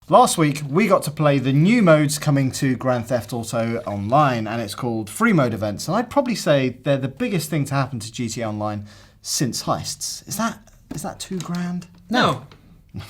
Last week, we got to play the new modes coming to Grand Theft Auto Online, and it's called Freemode events. And I'd probably say they're the biggest thing to happen to GTA Online since Heists. Is that too grand? No.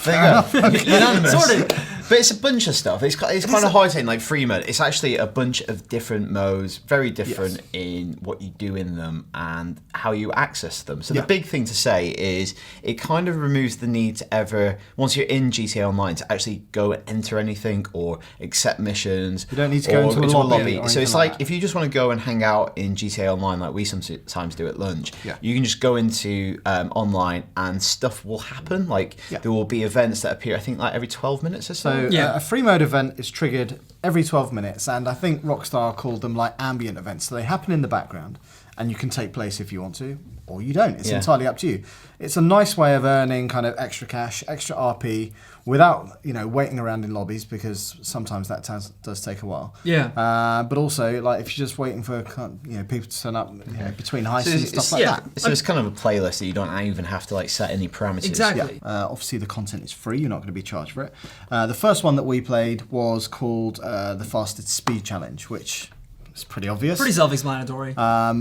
There you go. Unanimous. Sort of. But it's a bunch of stuff. It's kind of hard saying like free mode. It's actually a bunch of different modes, very different in what you do in them and how you access them. So the big thing to say is it kind of removes the need to ever, once you're in GTA Online, to actually go and enter anything or accept missions. You don't need to go into a lobby. So it's like if you just want to go and hang out in GTA Online like we sometimes do at lunch, you can just go into online and stuff will happen. Like there will be events that appear, I think, like every 12 minutes or so. So a free mode event is triggered every 12 minutes, and I think Rockstar called them like ambient events. So they happen in the background, and you can take place if you want to, or you don't. It's entirely up to you. It's a nice way of earning kind of extra cash, extra RP, without waiting around in lobbies, because sometimes that does take a while. Yeah. But also, like if you're just waiting for people to turn up between heists and stuff like that. So it's kind of a playlist that you don't even have to like set any parameters. Exactly. Obviously, the content is free. You're not going to be charged for it. The first one that we played was called the Fastest Speed Challenge, which is pretty obvious. Pretty self-explanatory.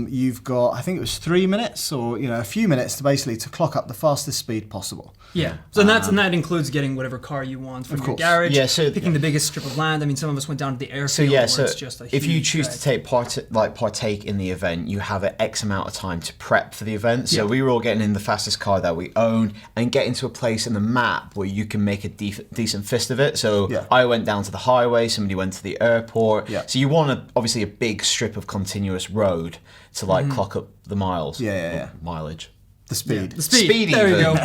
You've got, I think it was 3 minutes or a few minutes to clock up the fastest speed possible. Yeah. So and that includes getting whatever car you want from your garage. Yeah. So picking the biggest strip of land. I mean, some of us went down to the airfield. So it's just a if you huge choose to take partake in the event, you have an X amount of time to prep for the event. So we were all getting in the fastest car that we own and getting to a place in the map where you can make a decent fist of it. So I went down to the highway. Somebody went to the airport. Yeah. So you want obviously a big strip of continuous road to clock up the miles. Mileage. The speed. The speed. There you go.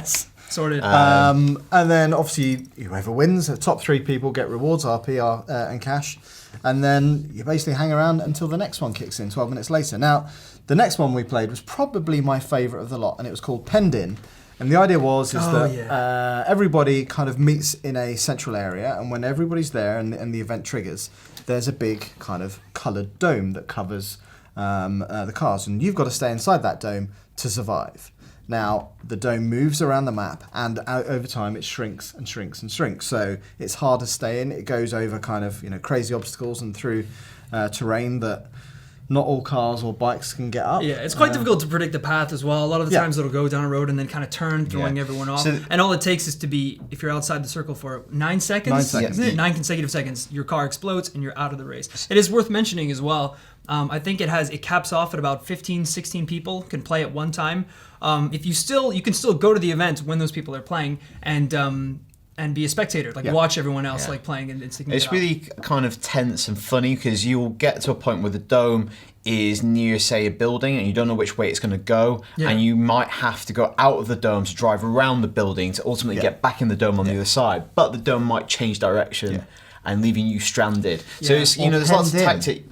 Sorted. And then obviously whoever wins, the top 3 people get rewards, RP and cash. And then you basically hang around until the next one kicks in 12 minutes later. Now, the next one we played was probably my favourite of the lot, and it was called Penned In. And the idea was that everybody kind of meets in a central area, and when everybody's there and the event triggers, there's a big kind of coloured dome that covers the cars, and you've got to stay inside that dome to survive. Now, the dome moves around the map, and over time it shrinks and shrinks and shrinks. So it's hard to stay in. It goes over kind of crazy obstacles and through terrain that not all cars or bikes can get up. Yeah, it's quite difficult to predict the path as well. A lot of the times it'll go down a road and then kind of turn, throwing everyone off. And all it takes is to be, if you're outside the circle for 9 seconds, 9 seconds. Isn't it? 9 consecutive seconds, your car explodes and you're out of the race. It is worth mentioning as well, I think it caps off at about 15, 16 people can play at one time. You can still go to the event when those people are playing and be a spectator, watch everyone else playing and sticking it out. It's really kind of tense and funny because you'll get to a point where the dome is near, say, a building and you don't know which way it's going to go, and you might have to go out of the dome to drive around the building to ultimately get back in the dome on the other side, but the dome might change direction and leaving you stranded. So it's, there's lots of tactics.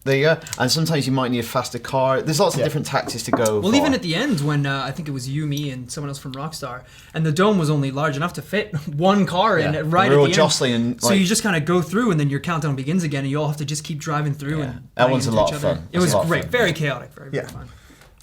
There you go. And sometimes you might need a faster car. There's lots of different tactics to go Well, even at the end when I think it was you, me, and someone else from Rockstar, and the dome was only large enough to fit one car in right at the end. Jostling and, so you just kind of go through and then your countdown begins again and you all have to just keep driving through. And that one's a lot of fun. It was great. Very chaotic. Very, very fun.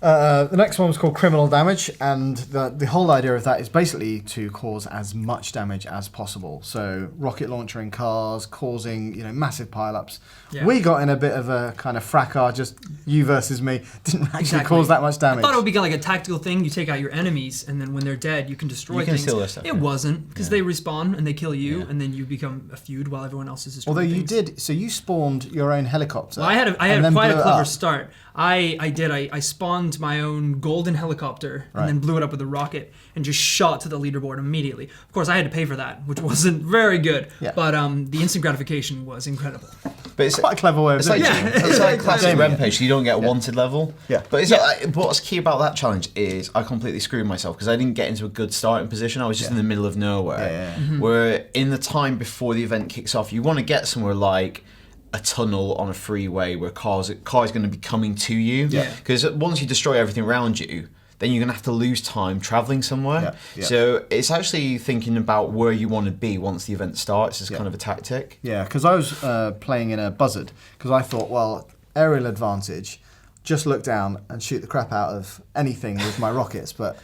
The next one was called Criminal Damage, and the whole idea of that is basically to cause as much damage as possible. So rocket launcher in cars, causing massive pile-ups. Yeah. We got in a bit of a kind of fracas, just you versus me. Didn't actually cause that much damage. I thought it would be like a tactical thing. You take out your enemies, and then when they're dead, you can destroy things. Steal their stuff. It wasn't, because they respawn and they kill you, and then you become a feud while everyone else is destroying things. You did, so you spawned your own helicopter. Well, I had quite a clever start. I spawned my own golden helicopter and then blew it up with a rocket and just shot to the leaderboard immediately. Of course, I had to pay for that, which wasn't very good, but the instant gratification was incredible. But it's quite a clever way of doing it. It's like classic Rampage. You don't get wanted level. Yeah. But what's key about that challenge is I completely screwed myself because I didn't get into a good starting position. I was just in the middle of nowhere. Where in the time before the event kicks off, you want to get somewhere like a tunnel on a freeway where cars going to be coming to you. Because once you destroy everything around you, then you're going to have to lose time traveling somewhere. So it's actually thinking about where you want to be once the event starts is kind of a tactic. Yeah, because I was playing in a buzzard because I thought, well, aerial advantage, just look down and shoot the crap out of anything with my rockets, but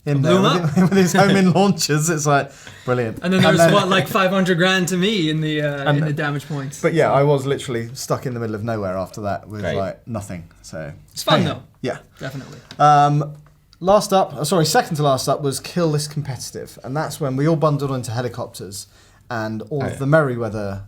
in Blew there him with his homing launchers. It's like brilliant. And then there was like 500 grand to me in the damage points. But yeah, I was literally stuck in the middle of nowhere after that with Great. like nothing. So It's fun though. Yeah. Definitely. Second to last up was Kill This Competitive, and that's when we all bundled into helicopters, and all of the Merryweather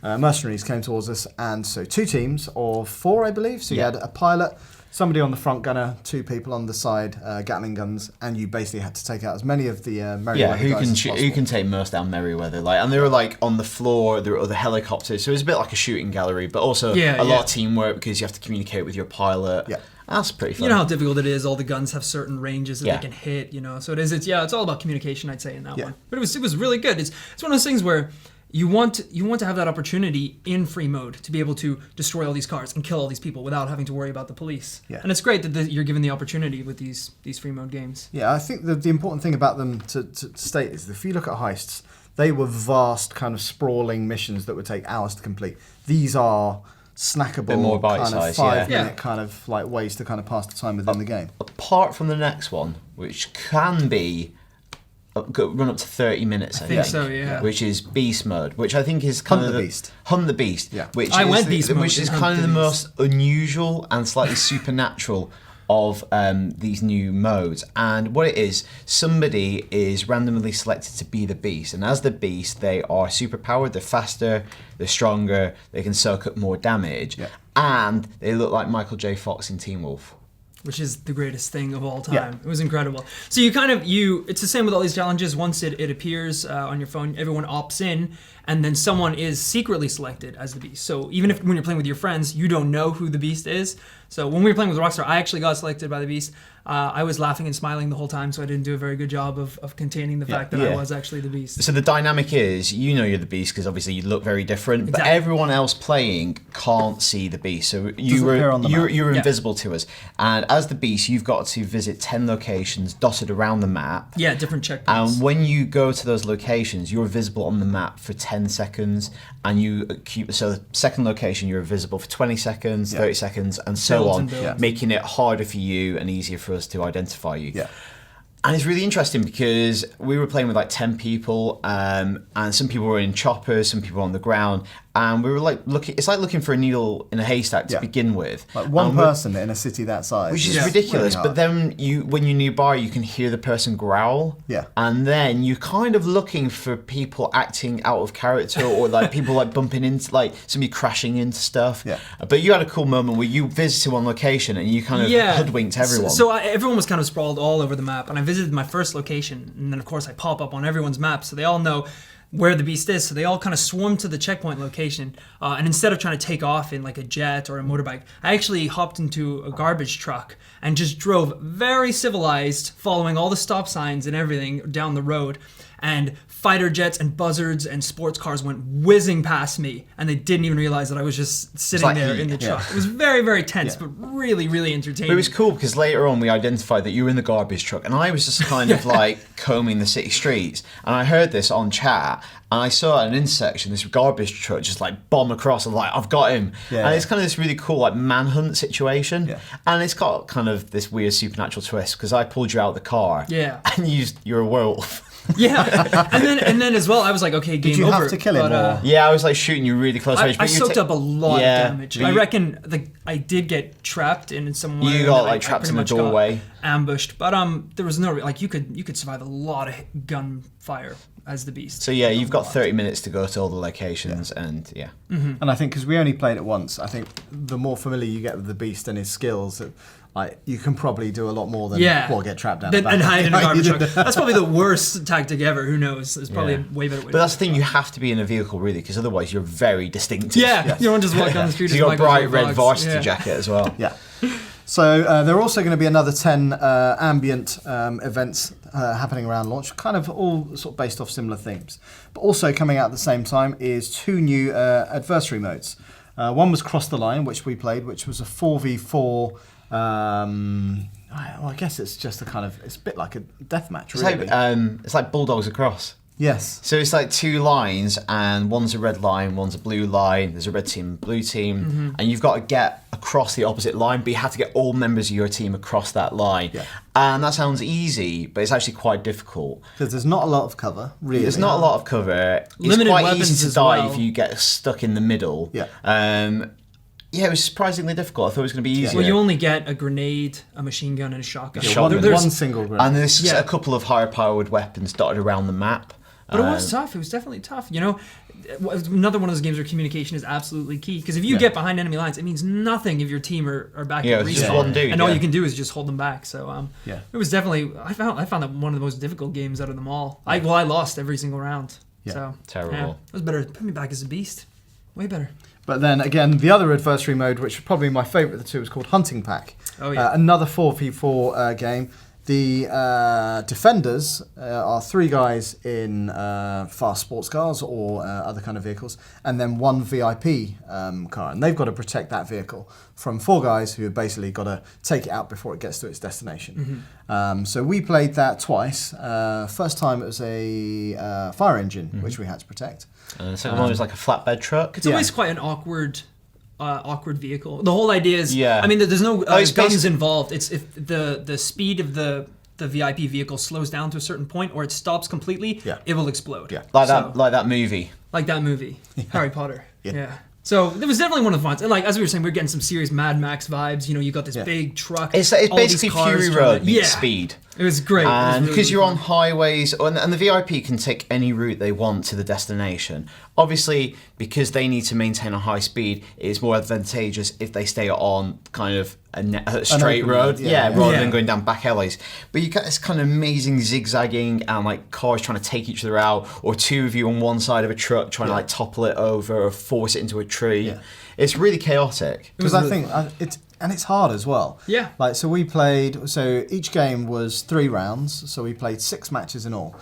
mercenaries came towards us, and so 2 teams of 4, I believe. So you had a pilot, somebody on the front gunner, 2 people on the side, Gatling guns, and you basically had to take out as many of the Merryweather guys as possible. Who can take most down Merryweather? And they were like on the floor. There were other helicopters, so it was a bit like a shooting gallery, but also a lot of teamwork because you have to communicate with your pilot. Yeah. That's pretty fun. You know how difficult it is. All the guns have certain ranges that they can hit. So it's all about communication. I'd say in that one. But it was really good. It's one of those things where you want to have that opportunity in free mode to be able to destroy all these cars and kill all these people without having to worry about the police. Yeah. And it's great that you're given the opportunity with these free mode games. Yeah, I think the important thing about them to state is that if you look at heists, they were vast kind of sprawling missions that would take hours to complete. These are snackable, more kind of bite-sized, 5-minute kind of like ways to kind of pass the time within the game. Apart from the next one, which can be run up to 30 minutes, I think so, yeah. Which is Beast Mode, which I think is Hunt kind of the Beast. Hunt the Beast. Yeah. Which I is went Beast Mode which is in kind Hunt of the the most unusual and slightly supernatural of these new modes. And what it is, somebody is randomly selected to be the Beast, and as the Beast, they are superpowered, they're faster, they're stronger, they can soak up more damage, and they look like Michael J. Fox in Teen Wolf. Which is the greatest thing of all time. Yeah. It was incredible. So it's the same with all these challenges. Once it appears on your phone, everyone opts in, and then someone is secretly selected as the Beast. So even when you're playing with your friends, you don't know who the Beast is. So when we were playing with Rockstar, I actually got selected by the Beast. I was laughing and smiling the whole time, so I didn't do a very good job of containing the fact that I was actually the Beast. So the dynamic is, you're the Beast because obviously you look very different, but Exactly. everyone else playing can't see the Beast. So appear on the map. you're invisible to us. And as the Beast, you've got to visit 10 locations dotted around the map. Yeah, different checkpoints. And when you go to those locations, you're visible on the map for 10 seconds, and so the second location you're visible for 20 seconds, 30 seconds, and so Builds on, and builds. making it harder for you and easier for us to identify you. Yeah. And it's really interesting because we were playing with like 10 people, and some people were in choppers, some people were on the ground, and we were like it's like looking for a needle in a haystack to begin with. Like one person in a city that size. Which is is ridiculous, really but then when you're nearby, you can hear the person growl. Yeah. And then you're kind of looking for people acting out of character, or like people like bumping into, like somebody crashing into stuff. Yeah. But you had a cool moment where you visited one location and you kind of hoodwinked everyone. So everyone was kind of sprawled all over the map, and I visited my first location, and then of course I pop up on everyone's map, so they all know where the Beast is. So they all kind of swarmed to the checkpoint location, and instead of trying to take off in like a jet or a motorbike, I actually hopped into a garbage truck and just drove very civilized, following all the stop signs and everything down the road. And fighter jets and buzzards and sports cars went whizzing past me, and they didn't even realize that I was just sitting like there heat. in the truck. It was very, very tense, but really, really entertaining. But it was cool because later on we identified that you were in the garbage truck, and I was just kind of like combing the city streets, and I heard this on chat, and I saw at an intersection this garbage truck just like bomb across. I'm like, I've got him. Yeah. And it's kind of this really cool like manhunt situation. Yeah. And it's got kind of this weird supernatural twist because I pulled you out of the car. Yeah. And you're a werewolf. Yeah, and then as well, I was like, okay, game Did you over. have to kill him, or? Yeah, I was like shooting you really close range. I but you soaked up a lot of damage. but I you- reckon I did get trapped in somewhere. You and got, then like, I trapped pretty in the much got doorway. ambushed. But there was no like you could survive a lot of gunfire as the Beast. So yeah, you've got 30 minutes to go to all the locations, and yeah. And I think because we only played it once, I think the more familiar you get with the Beast and his skills, like you can probably do a lot more than get trapped down the back. And hide in a garbage truck. That's probably the worst tactic ever. Who knows? It's probably a way better way. But that's the thing, you have to be in a vehicle really, because otherwise you're very distinctive. Yeah, you don't just walk down the street. So as you got a Michael bright J. red Fox. varsity Yeah. jacket as well. Yeah. So there are also going to be another 10 ambient events happening around launch, kind of all sort of based off similar themes. But also coming out at the same time is 2 new adversary modes. One was Cross the Line, which we played, which was a 4v4. Well, I guess it's just it's a bit like a deathmatch, It's really. like Bulldogs Across. Yes. So it's like two lines, and one's a red line, one's a blue line. There's a red team, blue team, and you've got to get across the opposite line, but you have to get all members of your team across that line. Yeah. And that sounds easy, but it's actually quite difficult. Because there's not a lot of cover, really. There's not a lot of cover. Limited it's quite weapons easy to as die well. if you get stuck in the middle. Yeah. Yeah, it was surprisingly difficult. I thought it was going to be easier. Well, you only get a grenade, a machine gun, and a shotgun. Yeah, one, There's- one single grenade. And there's Yeah. a couple of higher powered weapons dotted around the map. But it was tough. It was definitely tough. You know, another one of those games where communication is absolutely key. Because if you get behind enemy lines, it means nothing if your team are back Yeah, at it's just respawn. one dude, and all yeah. you can do is just hold them back. So Yeah. it was definitely. I found that one of the most difficult games out of them all. I lost every single round. Yeah. So Terrible. yeah, it was better. Put me back as a beast. Way better. But then again, the other adversary mode, which was probably my favourite of the two, was called Hunting Pack. Oh, yeah. Another 4v4 game. The defenders are three guys in fast sports cars or other kind of vehicles, and then one VIP car, and they've got to protect that vehicle from four guys who have basically got to take it out before it gets to its destination. So we played that twice. First time it was a fire engine, which we had to protect. And the second one was like a flatbed truck. It's always quite an awkward vehicle. The whole idea is, Yeah. I mean, there's no it's guns basi- involved. It's if the speed of the VIP vehicle slows down to a certain point or it stops completely, it will explode. Yeah. Like So- that movie. Like that movie, Harry Potter. Yeah. Yeah. So it was definitely one of the fun. Like as we were saying, we are getting some serious Mad Max vibes. You know, you got this big truck. It's all these basically cars Fury trying Road to- meets Speed. It was great. It was And really, because you're really on highways, and the VIP can take any route they want to the destination. Obviously, because they need to maintain a high speed, it's more advantageous if they stay on kind of a straight open road, road, yeah. rather Yeah. than going down back alleys. But you get this kind of amazing zigzagging and like cars trying to take each other out, or two of you on one side of a truck trying to like topple it over or force it into a tree. Yeah. It's really chaotic. Because I think it's hard as well. Yeah. Like so we played. So each game was 3 rounds. So we played 6 matches in all.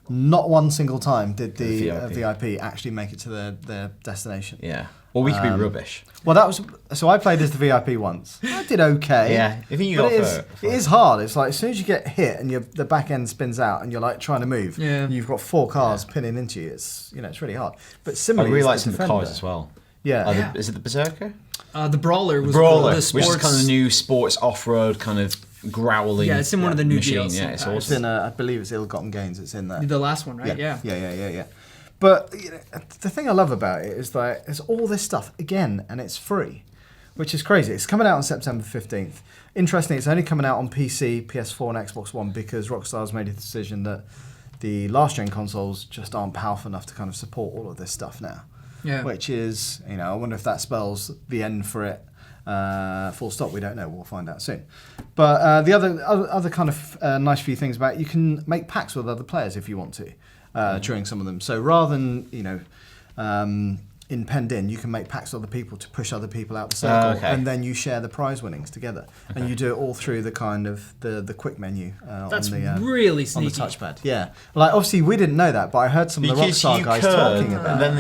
Not one single time did the VIP actually make it to their destination. Yeah. Or we could be rubbish. Well, that was so. I played as the VIP once. I did okay. Yeah, I think you but got it is hard. It's like as soon as you get hit and the back end spins out and you're like trying to move, you've got 4 cars pinning into you. It's it's really hard. But I similarly, really it's like the some of the Defender. cars as well. Yeah. Is it the Berserker? The Brawler was Brawler, the which sports. is kind of the new sports off-road kind of growling. Yeah, it's in one of the new machine. DLC Yeah, it's packs. It's awesome. in I believe it's Ill-Gotten Gains. It's in there. The last one, right? Yeah. Yeah. But the thing I love about it is that there's all this stuff again, and it's free, which is crazy. It's coming out on September 15th. Interestingly, it's only coming out on PC, PS4, and Xbox One because Rockstar's made a decision that the last gen consoles just aren't powerful enough to kind of support all of this stuff now. Yeah. Which is, I wonder if that spells the end for it. Full stop. We don't know. We'll find out soon. But the other kind of nice few things about it, you can make packs with other players if you want to during some of them. So rather than in penned in, you can make packs with other people to push other people out the circle, and then you share the prize winnings together, and you do it all through the kind of the quick menu. That's on the, really sneaky. on the touchpad. Yeah, like obviously we didn't know that, but I heard some of the Rockstar guys talking about. And then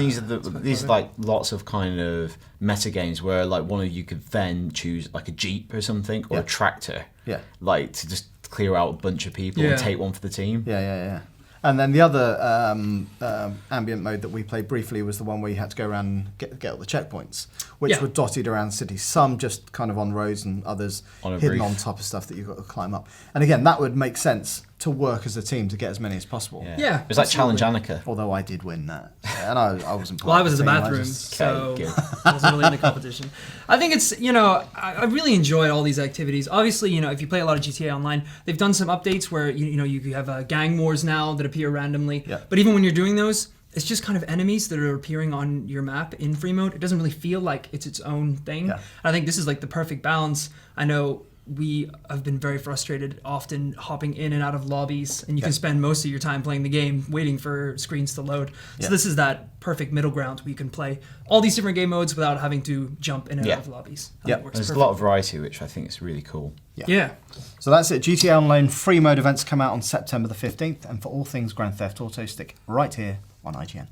these are like lots of kind of meta games where like one of you could then choose like a Jeep or something or a tractor. Yeah. Like to just clear out a bunch of people and take one for the team. Yeah. And then the other ambient mode that we played briefly was the one where you had to go around and get all the checkpoints, which were dotted around cities. Some just kind of on roads and others hidden on top of stuff that you've got to climb up. And again, that would make sense to work as a team to get as many as possible. Yeah, it was like Challenge Annika. Although I did win that, and I wasn't. Well, I was in the team, bathroom, so good. I wasn't really in the competition. I think it's, I really enjoyed all these activities. Obviously, if you play a lot of GTA Online, they've done some updates where, you have gang wars now that appear randomly. Yeah. But even when you're doing those, it's just kind of enemies that are appearing on your map in Freemode. It doesn't really feel like it's its own thing. Yeah. I think this is like the perfect balance. I know we have been very frustrated often hopping in and out of lobbies, and you can spend most of your time playing the game waiting for screens to load. So this is that perfect middle ground where you can play all these different game modes without having to jump in and out of lobbies. Yeah. It works There's perfect. a lot of variety, which I think is really cool. Yeah. So that's it. GTA Online free mode events come out on September the 15th, and for all things Grand Theft Auto, stick right here on IGN.